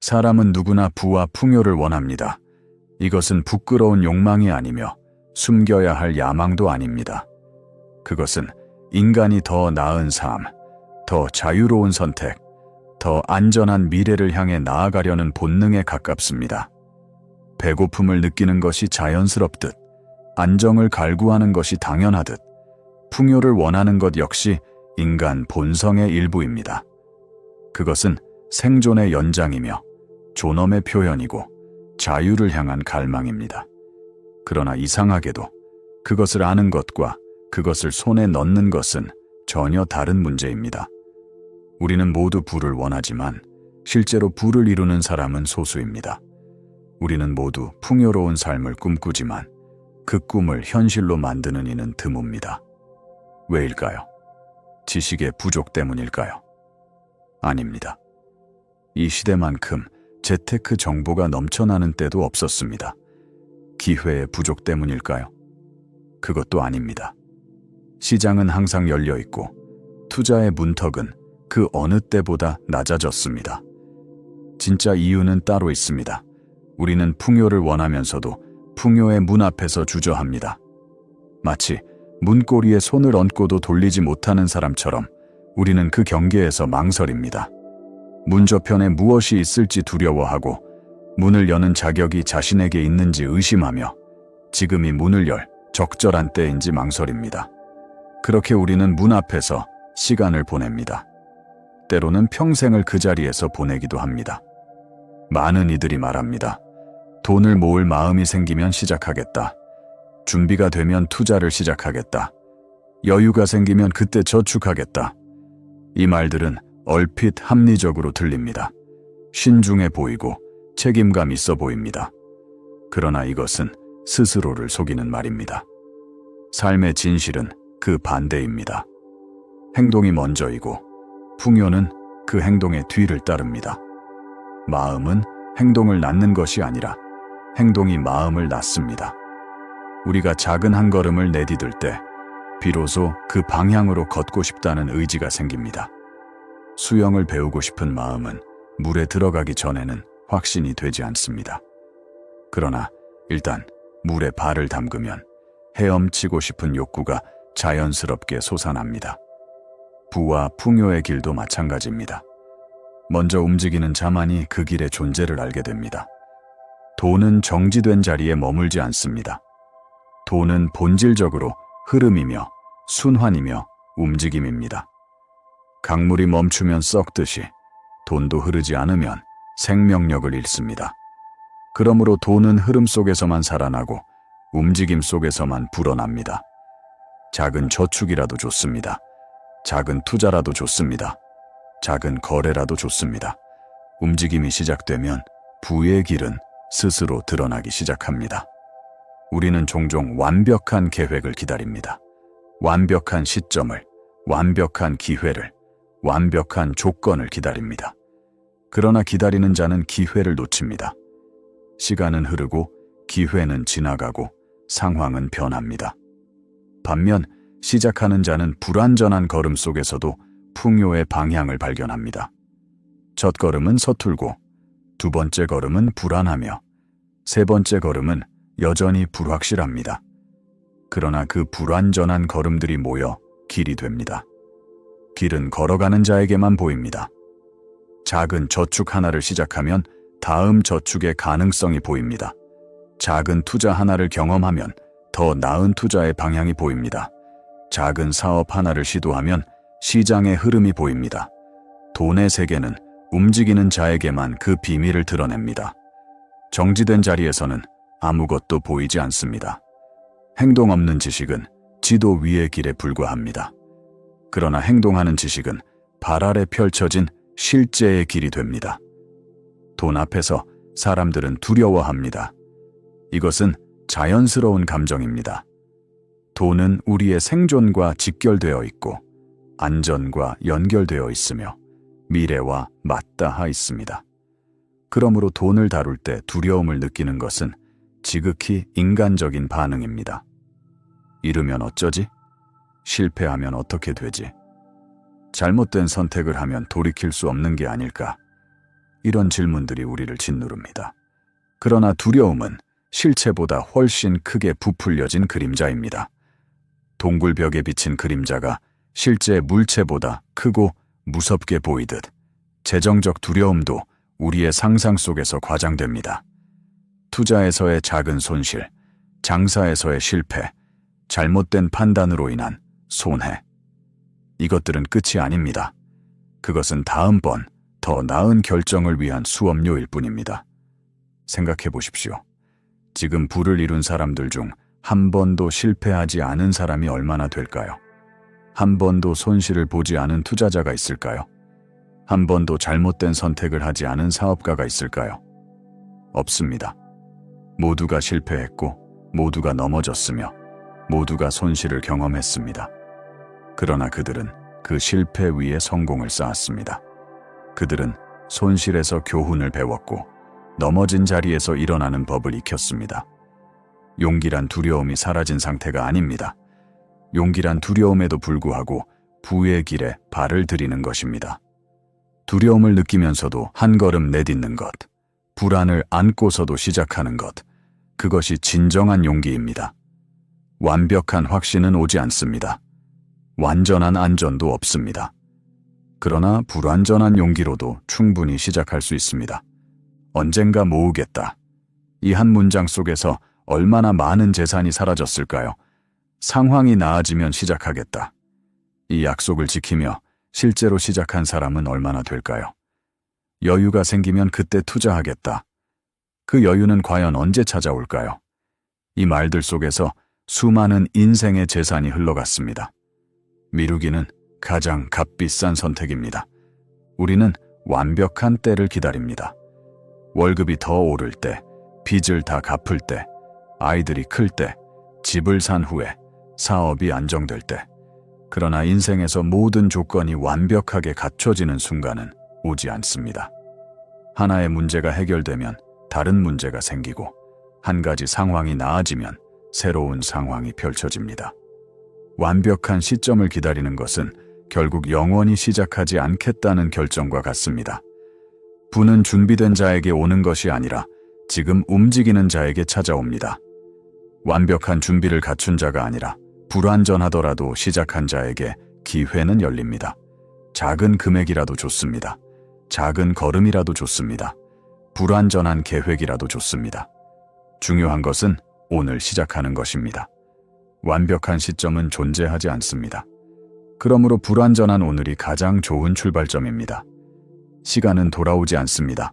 사람은 누구나 부와 풍요를 원합니다. 이것은 부끄러운 욕망이 아니며 숨겨야 할 야망도 아닙니다. 그것은 인간이 더 나은 삶, 더 자유로운 선택, 더 안전한 미래를 향해 나아가려는 본능에 가깝습니다. 배고픔을 느끼는 것이 자연스럽듯, 안정을 갈구하는 것이 당연하듯, 풍요를 원하는 것 역시 인간 본성의 일부입니다. 그것은 생존의 연장이며 존엄의 표현이고 자유를 향한 갈망입니다. 그러나 이상하게도 그것을 아는 것과 그것을 손에 넣는 것은 전혀 다른 문제입니다. 우리는 모두 부를 원하지만 실제로 부를 이루는 사람은 소수입니다. 우리는 모두 풍요로운 삶을 꿈꾸지만 그 꿈을 현실로 만드는 이는 드뭅니다. 왜일까요? 지식의 부족 때문일까요? 아닙니다. 이 시대만큼 재테크 정보가 넘쳐나는 때도 없었습니다. 기회의 부족 때문일까요? 그것도 아닙니다. 시장은 항상 열려 있고 투자의 문턱은 그 어느 때보다 낮아졌습니다. 진짜 이유는 따로 있습니다. 우리는 풍요를 원하면서도 풍요의 문 앞에서 주저합니다. 마치 문고리에 손을 얹고도 돌리지 못하는 사람처럼 우리는 그 경계에서 망설입니다. 문 저편에 무엇이 있을지 두려워하고 문을 여는 자격이 자신에게 있는지 의심하며 지금이 문을 열 적절한 때인지 망설입니다. 그렇게 우리는 문 앞에서 시간을 보냅니다. 때로는 평생을 그 자리에서 보내기도 합니다. 많은 이들이 말합니다. 돈을 모을 마음이 생기면 시작하겠다. 준비가 되면 투자를 시작하겠다. 여유가 생기면 그때 저축하겠다. 이 말들은 얼핏 합리적으로 들립니다. 신중해 보이고 책임감 있어 보입니다. 그러나 이것은 스스로를 속이는 말입니다. 삶의 진실은 그 반대입니다. 행동이 먼저이고 풍요는 그 행동의 뒤를 따릅니다. 마음은 행동을 낳는 것이 아니라 행동이 마음을 낳습니다. 우리가 작은 한 걸음을 내디딜 때 비로소 그 방향으로 걷고 싶다는 의지가 생깁니다. 수영을 배우고 싶은 마음은 물에 들어가기 전에는 확신이 되지 않습니다. 그러나 일단 물에 발을 담그면 헤엄치고 싶은 욕구가 자연스럽게 솟아납니다. 부와 풍요의 길도 마찬가지입니다. 먼저 움직이는 자만이 그 길의 존재를 알게 됩니다. 돈은 정지된 자리에 머물지 않습니다. 돈은 본질적으로 흐름이며 순환이며 움직임입니다. 강물이 멈추면 썩듯이 돈도 흐르지 않으면 생명력을 잃습니다. 그러므로 돈은 흐름 속에서만 살아나고 움직임 속에서만 불어납니다. 작은 저축이라도 좋습니다. 작은 투자라도 좋습니다. 작은 거래라도 좋습니다. 움직임이 시작되면 부의 길은 스스로 드러나기 시작합니다. 우리는 종종 완벽한 계획을 기다립니다. 완벽한 시점을, 완벽한 기회를, 완벽한 조건을 기다립니다. 그러나 기다리는 자는 기회를 놓칩니다. 시간은 흐르고 기회는 지나가고 상황은 변합니다. 반면 시작하는 자는 불완전한 걸음 속에서도 풍요의 방향을 발견합니다. 첫 걸음은 서툴고 두 번째 걸음은 불안하며 세 번째 걸음은 여전히 불확실합니다. 그러나 그 불완전한 걸음들이 모여 길이 됩니다. 길은 걸어가는 자에게만 보입니다. 작은 저축 하나를 시작하면 다음 저축의 가능성이 보입니다. 작은 투자 하나를 경험하면 더 나은 투자의 방향이 보입니다. 작은 사업 하나를 시도하면 시장의 흐름이 보입니다. 돈의 세계는 움직이는 자에게만 그 비밀을 드러냅니다. 정지된 자리에서는 아무것도 보이지 않습니다. 행동 없는 지식은 지도 위의 길에 불과합니다. 그러나 행동하는 지식은 발 아래 펼쳐진 실제의 길이 됩니다. 돈 앞에서 사람들은 두려워합니다. 이것은 자연스러운 감정입니다. 돈은 우리의 생존과 직결되어 있고 안전과 연결되어 있으며 미래와 맞닿아 있습니다. 그러므로 돈을 다룰 때 두려움을 느끼는 것은 지극히 인간적인 반응입니다. 잃으면 어쩌지? 실패하면 어떻게 되지? 잘못된 선택을 하면 돌이킬 수 없는 게 아닐까? 이런 질문들이 우리를 짓누릅니다. 그러나 두려움은 실체보다 훨씬 크게 부풀려진 그림자입니다. 동굴벽에 비친 그림자가 실제 물체보다 크고 무섭게 보이듯 재정적 두려움도 우리의 상상 속에서 과장됩니다. 투자에서의 작은 손실, 장사에서의 실패, 잘못된 판단으로 인한 손해. 이것들은 끝이 아닙니다. 그것은 다음번 더 나은 결정을 위한 수업료일 뿐입니다. 생각해 보십시오. 지금 부를 이룬 사람들 중 한 번도 실패하지 않은 사람이 얼마나 될까요? 한 번도 손실을 보지 않은 투자자가 있을까요? 한 번도 잘못된 선택을 하지 않은 사업가가 있을까요? 없습니다. 모두가 실패했고, 모두가 넘어졌으며, 모두가 손실을 경험했습니다. 그러나 그들은 그 실패 위에 성공을 쌓았습니다. 그들은 손실에서 교훈을 배웠고, 넘어진 자리에서 일어나는 법을 익혔습니다. 용기란 두려움이 사라진 상태가 아닙니다. 용기란 두려움에도 불구하고 부의 길에 발을 들이는 것입니다. 두려움을 느끼면서도 한 걸음 내딛는 것, 불안을 안고서도 시작하는 것, 그것이 진정한 용기입니다. 완벽한 확신은 오지 않습니다. 완전한 안전도 없습니다. 그러나 불완전한 용기로도 충분히 시작할 수 있습니다. 언젠가 모으겠다. 이 한 문장 속에서 얼마나 많은 재산이 사라졌을까요? 상황이 나아지면 시작하겠다. 이 약속을 지키며 실제로 시작한 사람은 얼마나 될까요? 여유가 생기면 그때 투자하겠다. 그 여유는 과연 언제 찾아올까요? 이 말들 속에서 수많은 인생의 재산이 흘러갔습니다. 미루기는 가장 값비싼 선택입니다. 우리는 완벽한 때를 기다립니다. 월급이 더 오를 때, 빚을 다 갚을 때, 아이들이 클 때, 집을 산 후에, 사업이 안정될 때. 그러나 인생에서 모든 조건이 완벽하게 갖춰지는 순간은 오지 않습니다. 하나의 문제가 해결되면 다른 문제가 생기고, 한 가지 상황이 나아지면 새로운 상황이 펼쳐집니다. 완벽한 시점을 기다리는 것은 결국 영원히 시작하지 않겠다는 결정과 같습니다. 부는 준비된 자에게 오는 것이 아니라 지금 움직이는 자에게 찾아옵니다. 완벽한 준비를 갖춘 자가 아니라 불완전하더라도 시작한 자에게 기회는 열립니다. 작은 금액이라도 좋습니다. 작은 걸음이라도 좋습니다. 불완전한 계획이라도 좋습니다. 중요한 것은 오늘 시작하는 것입니다. 완벽한 시점은 존재하지 않습니다. 그러므로 불완전한 오늘이 가장 좋은 출발점입니다. 시간은 돌아오지 않습니다.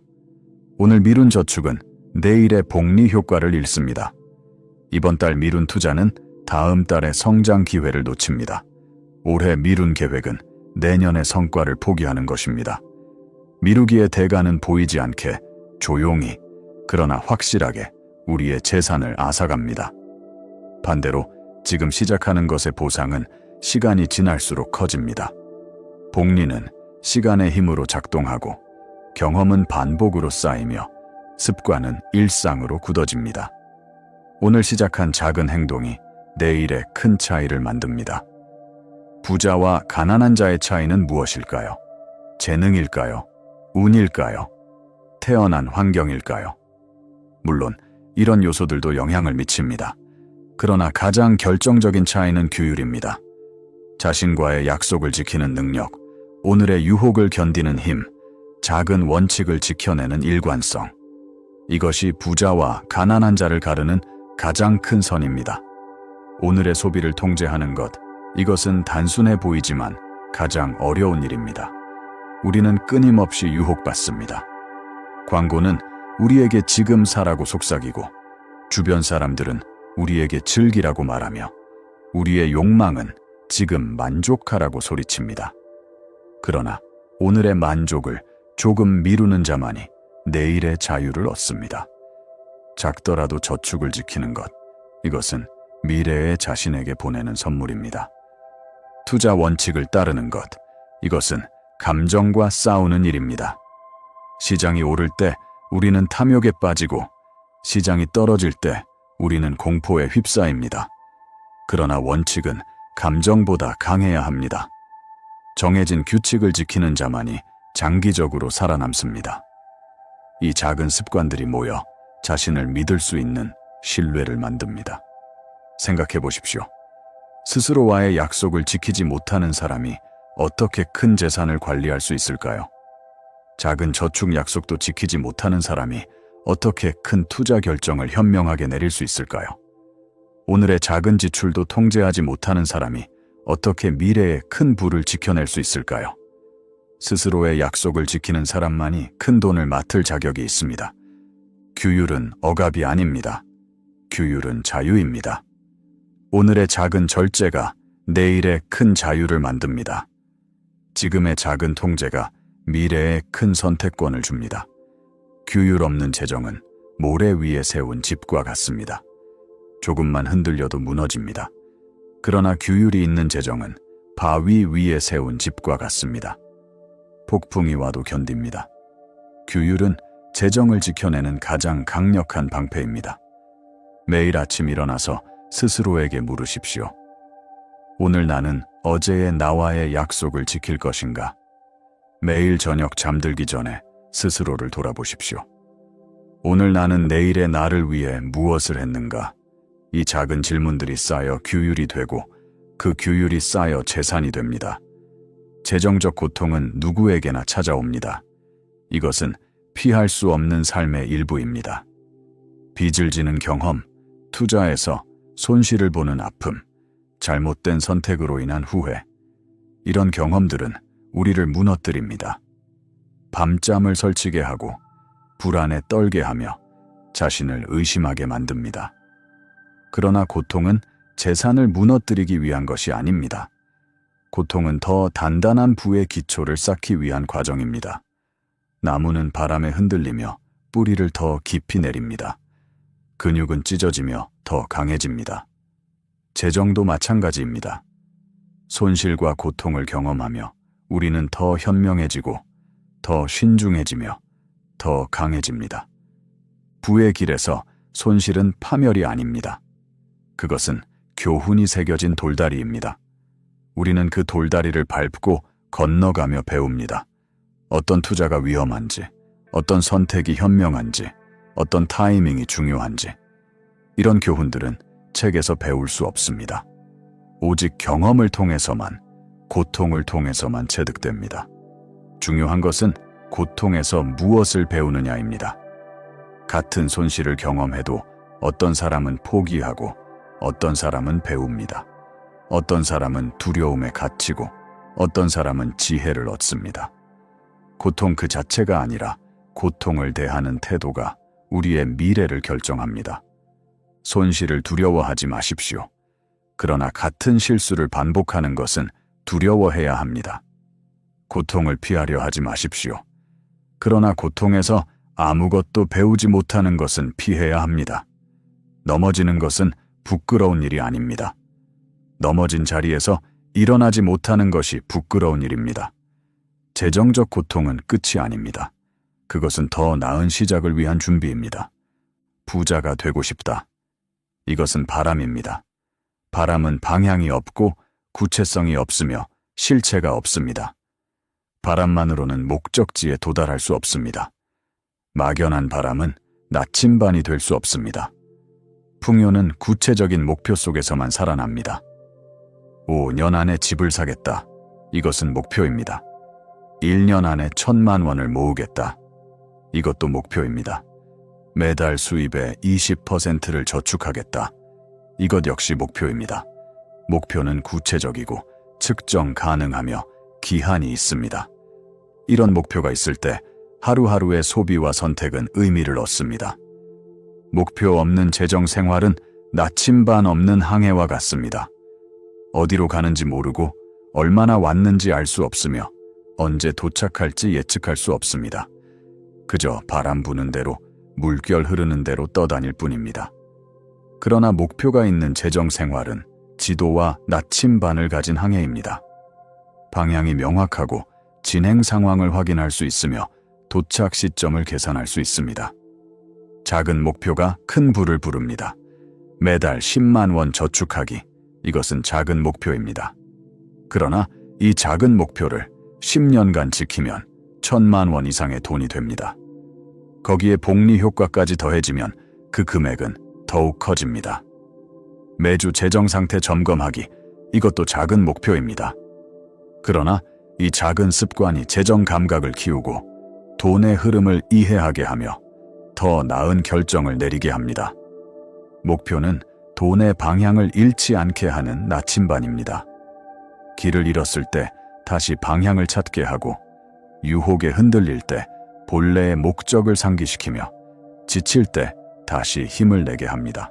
오늘 미룬 저축은 내일의 복리 효과를 잃습니다. 이번 달 미룬 투자는 다음 달의 성장 기회를 놓칩니다. 올해 미룬 계획은 내년의 성과를 포기하는 것입니다. 미루기의 대가는 보이지 않게 조용히 그러나 확실하게 우리의 재산을 앗아갑니다. 반대로 지금 시작하는 것의 보상은 시간이 지날수록 커집니다. 복리는 시간의 힘으로 작동하고 경험은 반복으로 쌓이며 습관은 일상으로 굳어집니다. 오늘 시작한 작은 행동이 내일의 큰 차이를 만듭니다. 부자와 가난한 자의 차이는 무엇일까요? 재능일까요? 운일까요? 태어난 환경일까요? 물론 이런 요소들도 영향을 미칩니다. 그러나 가장 결정적인 차이는 규율입니다. 자신과의 약속을 지키는 능력, 오늘의 유혹을 견디는 힘, 작은 원칙을 지켜내는 일관성. 이것이 부자와 가난한 자를 가르는 가장 큰 선입니다. 오늘의 소비를 통제하는 것, 이것은 단순해 보이지만 가장 어려운 일입니다. 우리는 끊임없이 유혹받습니다. 광고는 우리에게 지금 사라고 속삭이고, 주변 사람들은 우리에게 즐기라고 말하며, 우리의 욕망은 지금 만족하라고 소리칩니다. 그러나 오늘의 만족을 조금 미루는 자만이 내일의 자유를 얻습니다. 작더라도 저축을 지키는 것, 이것은 미래의 자신에게 보내는 선물입니다. 투자 원칙을 따르는 것, 이것은 감정과 싸우는 일입니다. 시장이 오를 때 우리는 탐욕에 빠지고 시장이 떨어질 때 우리는 공포에 휩싸입니다. 그러나 원칙은 감정보다 강해야 합니다. 정해진 규칙을 지키는 자만이 장기적으로 살아남습니다. 이 작은 습관들이 모여 자신을 믿을 수 있는 신뢰를 만듭니다. 생각해 보십시오. 스스로와의 약속을 지키지 못하는 사람이 어떻게 큰 재산을 관리할 수 있을까요? 작은 저축 약속도 지키지 못하는 사람이 어떻게 큰 투자 결정을 현명하게 내릴 수 있을까요? 오늘의 작은 지출도 통제하지 못하는 사람이 어떻게 미래의 큰 부를 지켜낼 수 있을까요? 스스로의 약속을 지키는 사람만이 큰 돈을 맡을 자격이 있습니다. 규율은 억압이 아닙니다. 규율은 자유입니다. 오늘의 작은 절제가 내일의 큰 자유를 만듭니다. 지금의 작은 통제가 미래의 큰 선택권을 줍니다. 규율 없는 재정은 모래 위에 세운 집과 같습니다. 조금만 흔들려도 무너집니다. 그러나 규율이 있는 재정은 바위 위에 세운 집과 같습니다. 폭풍이 와도 견딥니다. 규율은 재정을 지켜내는 가장 강력한 방패입니다. 매일 아침 일어나서 스스로에게 물으십시오. 오늘 나는 어제의 나와의 약속을 지킬 것인가? 매일 저녁 잠들기 전에 스스로를 돌아보십시오. 오늘 나는 내일의 나를 위해 무엇을 했는가? 이 작은 질문들이 쌓여 규율이 되고 그 규율이 쌓여 재산이 됩니다. 재정적 고통은 누구에게나 찾아옵니다. 이것은 피할 수 없는 삶의 일부입니다. 빚을 지는 경험, 투자에서 손실을 보는 아픔, 잘못된 선택으로 인한 후회. 이런 경험들은 우리를 무너뜨립니다. 밤잠을 설치게 하고 불안에 떨게 하며 자신을 의심하게 만듭니다. 그러나 고통은 재산을 무너뜨리기 위한 것이 아닙니다. 고통은 더 단단한 부의 기초를 쌓기 위한 과정입니다. 나무는 바람에 흔들리며 뿌리를 더 깊이 내립니다. 근육은 찢어지며 더 강해집니다. 재정도 마찬가지입니다. 손실과 고통을 경험하며 우리는 더 현명해지고 더 신중해지며 더 강해집니다. 부의 길에서 손실은 파멸이 아닙니다. 그것은 교훈이 새겨진 돌다리입니다. 우리는 그 돌다리를 밟고 건너가며 배웁니다. 어떤 투자가 위험한지, 어떤 선택이 현명한지, 어떤 타이밍이 중요한지. 이런 교훈들은 책에서 배울 수 없습니다. 오직 경험을 통해서만, 고통을 통해서만 체득됩니다. 중요한 것은 고통에서 무엇을 배우느냐입니다. 같은 손실을 경험해도 어떤 사람은 포기하고 어떤 사람은 배웁니다. 어떤 사람은 두려움에 갇히고 어떤 사람은 지혜를 얻습니다. 고통 그 자체가 아니라 고통을 대하는 태도가 우리의 미래를 결정합니다. 손실을 두려워하지 마십시오. 그러나 같은 실수를 반복하는 것은 두려워해야 합니다. 고통을 피하려 하지 마십시오. 그러나 고통에서 아무것도 배우지 못하는 것은 피해야 합니다. 넘어지는 것은 부끄러운 일이 아닙니다. 넘어진 자리에서 일어나지 못하는 것이 부끄러운 일입니다. 재정적 고통은 끝이 아닙니다. 그것은 더 나은 시작을 위한 준비입니다. 부자가 되고 싶다. 이것은 바람입니다. 바람은 방향이 없고 구체성이 없으며 실체가 없습니다. 바람만으로는 목적지에 도달할 수 없습니다. 막연한 바람은 나침반이 될 수 없습니다. 풍요는 구체적인 목표 속에서만 살아납니다. 5년 안에 집을 사겠다. 이것은 목표입니다. 1년 안에 1,000만 원을 모으겠다. 이것도 목표입니다. 매달 수입의 20%를 저축하겠다. 이것 역시 목표입니다. 목표는 구체적이고 측정 가능하며 기한이 있습니다. 이런 목표가 있을 때 하루하루의 소비와 선택은 의미를 얻습니다. 목표 없는 재정 생활은 나침반 없는 항해와 같습니다. 어디로 가는지 모르고 얼마나 왔는지 알 수 없으며 언제 도착할지 예측할 수 없습니다. 그저 바람 부는 대로 물결 흐르는 대로 떠다닐 뿐입니다. 그러나 목표가 있는 재정 생활은 지도와 나침반을 가진 항해입니다. 방향이 명확하고 진행 상황을 확인할 수 있으며 도착 시점을 계산할 수 있습니다. 작은 목표가 큰 부를 부릅니다. 매달 10만 원 저축하기. 이것은 작은 목표입니다. 그러나 이 작은 목표를 10년간 지키면 1,000만 원 이상의 돈이 됩니다. 거기에 복리 효과까지 더해지면 그 금액은 더욱 커집니다. 매주 재정 상태 점검하기, 이것도 작은 목표입니다. 그러나 이 작은 습관이 재정 감각을 키우고 돈의 흐름을 이해하게 하며 더 나은 결정을 내리게 합니다. 목표는 돈의 방향을 잃지 않게 하는 나침반입니다. 길을 잃었을 때 다시 방향을 찾게 하고, 유혹에 흔들릴 때 본래의 목적을 상기시키며, 지칠 때 다시 힘을 내게 합니다.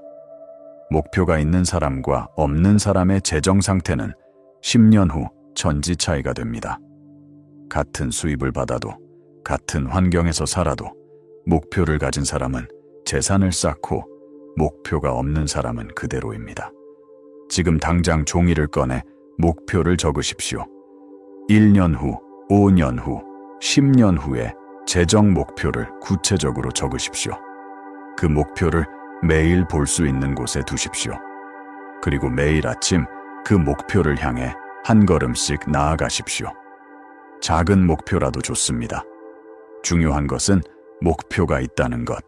목표가 있는 사람과 없는 사람의 재정 상태는 10년 후 천지 차이가 됩니다. 같은 수입을 받아도, 같은 환경에서 살아도 목표를 가진 사람은 재산을 쌓고, 목표가 없는 사람은 그대로입니다. 지금 당장 종이를 꺼내 목표를 적으십시오. 1년 후, 5년 후, 10년 후에 재정 목표를 구체적으로 적으십시오. 그 목표를 매일 볼 수 있는 곳에 두십시오. 그리고 매일 아침 그 목표를 향해 한 걸음씩 나아가십시오. 작은 목표라도 좋습니다. 중요한 것은 목표가 있다는 것,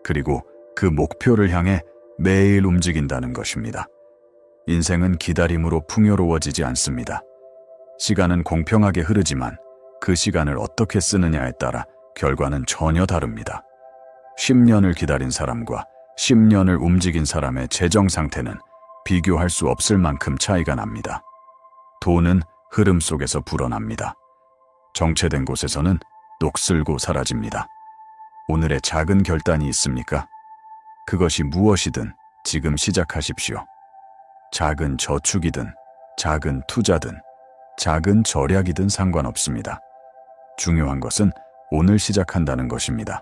그리고 그 목표를 향해 매일 움직인다는 것입니다. 인생은 기다림으로 풍요로워지지 않습니다. 시간은 공평하게 흐르지만 그 시간을 어떻게 쓰느냐에 따라 결과는 전혀 다릅니다. 10년을 기다린 사람과 10년을 움직인 사람의 재정 상태는 비교할 수 없을 만큼 차이가 납니다. 돈은 흐름 속에서 불어납니다. 정체된 곳에서는 녹슬고 사라집니다. 오늘의 작은 결단이 있습니까? 그것이 무엇이든 지금 시작하십시오. 작은 저축이든, 작은 투자든, 작은 절약이든 상관없습니다. 중요한 것은 오늘 시작한다는 것입니다.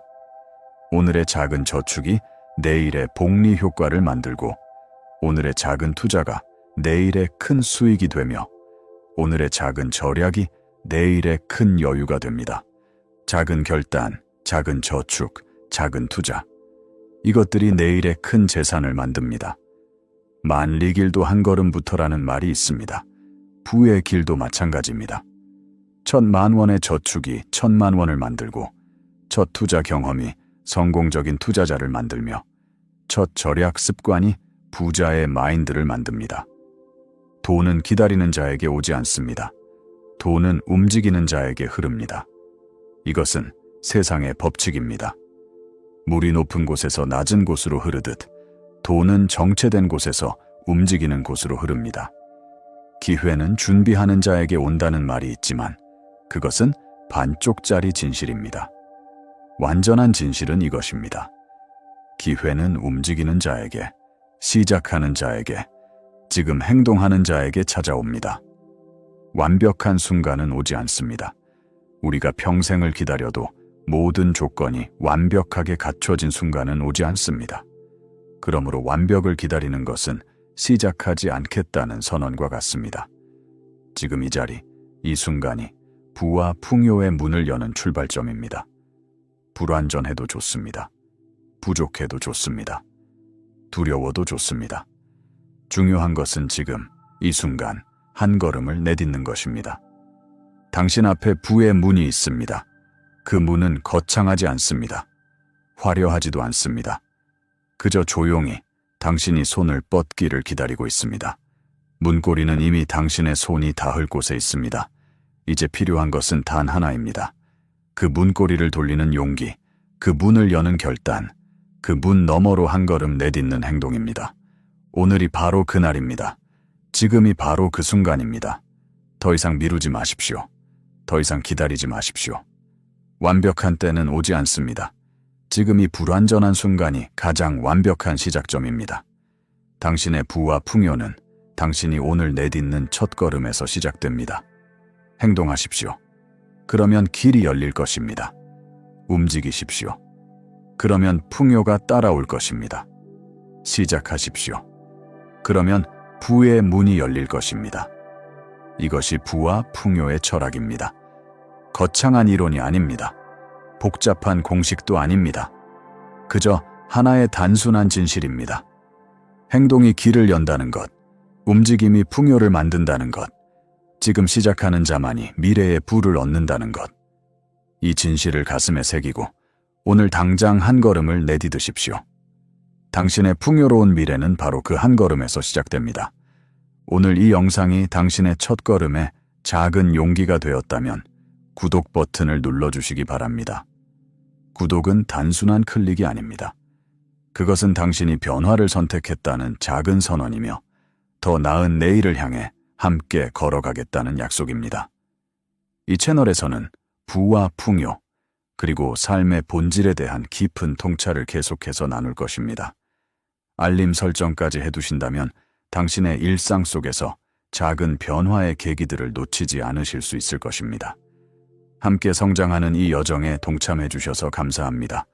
오늘의 작은 저축이 내일의 복리 효과를 만들고, 오늘의 작은 투자가 내일의 큰 수익이 되며, 오늘의 작은 절약이 내일의 큰 여유가 됩니다. 작은 결단, 작은 저축, 작은 투자, 이것들이 내일의 큰 재산을 만듭니다. 만리길도 한 걸음부터라는 말이 있습니다. 부의 길도 마찬가지입니다. 10,000,000원의 저축이 10,000,000원을 만들고, 첫 투자 경험이 성공적인 투자자를 만들며, 첫 절약 습관이 부자의 마인드를 만듭니다. 돈은 기다리는 자에게 오지 않습니다. 돈은 움직이는 자에게 흐릅니다. 이것은 세상의 법칙입니다. 물이 높은 곳에서 낮은 곳으로 흐르듯 돈은 정체된 곳에서 움직이는 곳으로 흐릅니다. 기회는 준비하는 자에게 온다는 말이 있지만 그것은 반쪽짜리 진실입니다. 완전한 진실은 이것입니다. 기회는 움직이는 자에게, 시작하는 자에게, 지금 행동하는 자에게 찾아옵니다. 완벽한 순간은 오지 않습니다. 우리가 평생을 기다려도 모든 조건이 완벽하게 갖춰진 순간은 오지 않습니다. 그러므로 완벽을 기다리는 것은 시작하지 않겠다는 선언과 같습니다. 지금 이 자리, 이 순간이 부와 풍요의 문을 여는 출발점입니다. 불완전해도 좋습니다. 부족해도 좋습니다. 두려워도 좋습니다. 중요한 것은 지금, 이 순간, 한 걸음을 내딛는 것입니다. 당신 앞에 부의 문이 있습니다. 그 문은 거창하지 않습니다. 화려하지도 않습니다. 그저 조용히 당신이 손을 뻗기를 기다리고 있습니다. 문고리는 이미 당신의 손이 닿을 곳에 있습니다. 이제 필요한 것은 단 하나입니다. 그 문고리를 돌리는 용기, 그 문을 여는 결단, 그 문 너머로 한 걸음 내딛는 행동입니다. 오늘이 바로 그날입니다. 지금이 바로 그 순간입니다. 더 이상 미루지 마십시오. 더 이상 기다리지 마십시오. 완벽한 때는 오지 않습니다. 지금이 불완전한 순간이 가장 완벽한 시작점입니다. 당신의 부와 풍요는 당신이 오늘 내딛는 첫 걸음에서 시작됩니다. 행동하십시오. 그러면 길이 열릴 것입니다. 움직이십시오. 그러면 풍요가 따라올 것입니다. 시작하십시오. 그러면 부의 문이 열릴 것입니다. 이것이 부와 풍요의 철학입니다. 거창한 이론이 아닙니다. 복잡한 공식도 아닙니다. 그저 하나의 단순한 진실입니다. 행동이 길을 연다는 것, 움직임이 풍요를 만든다는 것, 지금 시작하는 자만이 미래의 부를 얻는다는 것. 이 진실을 가슴에 새기고 오늘 당장 한 걸음을 내디드십시오. 당신의 풍요로운 미래는 바로 그 한 걸음에서 시작됩니다. 오늘 이 영상이 당신의 첫 걸음에 작은 용기가 되었다면 구독 버튼을 눌러주시기 바랍니다. 구독은 단순한 클릭이 아닙니다. 그것은 당신이 변화를 선택했다는 작은 선언이며 더 나은 내일을 향해 함께 걸어가겠다는 약속입니다. 이 채널에서는 부와 풍요, 그리고 삶의 본질에 대한 깊은 통찰을 계속해서 나눌 것입니다. 알림 설정까지 해두신다면 당신의 일상 속에서 작은 변화의 계기들을 놓치지 않으실 수 있을 것입니다. 함께 성장하는 이 여정에 동참해 주셔서 감사합니다.